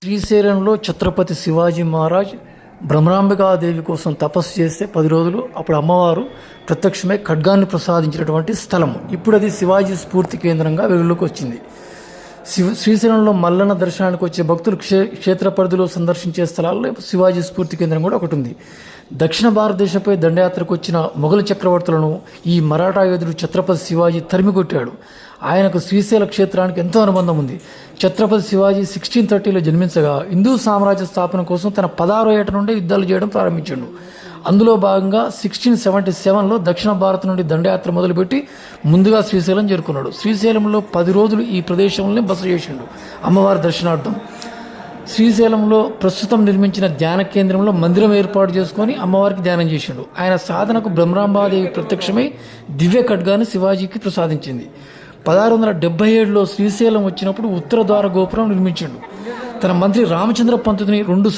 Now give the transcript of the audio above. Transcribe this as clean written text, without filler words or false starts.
శ్రీశైలంలో ఛత్రపతి శివాజీ మహారాజ్ భ్రమరాంబికాదేవి కోసం తపస్సు చేస్తే 10 రోజులు అప్పుడు అమ్మవారు ప్రత్యక్షమై ఖడ్గాన్ని ప్రసాదించినటువంటి స్థలం. ఇప్పుడు అది శివాజీ స్ఫూర్తి కేంద్రంగా వెలుగులోకి వచ్చింది. శ్రీశైలంలో మల్లన్న దర్శనానికి వచ్చే భక్తులు క్షేత్ర పరిధిలో సందర్శించే స్థలాల్లో శివాజీ స్ఫూర్తి కేంద్రం కూడా ఒకటి ఉంది. దక్షిణ భారతదేశంపై దండయాత్రకు వచ్చిన మొఘల్ చక్రవర్తులను ఈ మరాఠా యోధుడు ఛత్రపతి శివాజీ తరిమికొట్టాడు. ఆయనకు శ్రీశైల క్షేత్రానికి ఎంతో అనుబంధం ఉంది. ఛత్రపతి శివాజీ 1630లో జన్మించగా హిందూ సామ్రాజ్య స్థాపన కోసం తన 16వ ఏట నుండి యుద్ధాలు చేయడం ప్రారంభించాడు. అందులో భాగంగా 1677లో దక్షిణ భారత్ నుండి దండయాత్ర మొదలుపెట్టి ముందుగా శ్రీశైలం చేరుకున్నాడు. శ్రీశైలంలో 10 రోజులు ఈ ప్రదేశంలో బస చేసిండు అమ్మవారి దర్శనార్థం. శ్రీశైలంలో ప్రస్తుతం నిర్మించిన ధ్యాన కేంద్రంలో మందిరం ఏర్పాటు చేసుకొని అమ్మవారికి ధ్యానం చేసిండు. ఆయన సాధనకు బ్రహ్మరాంబాదేవి ప్రత్యక్షమై దివ్య ఖడ్గాన్ని శివాజీకి ప్రసాదించింది. 1677లో శ్రీశైలం వచ్చినప్పుడు ఉత్తర ద్వార గోపురం నిర్మించిండు. తన మంత్రి రామచంద్ర పంతుని 2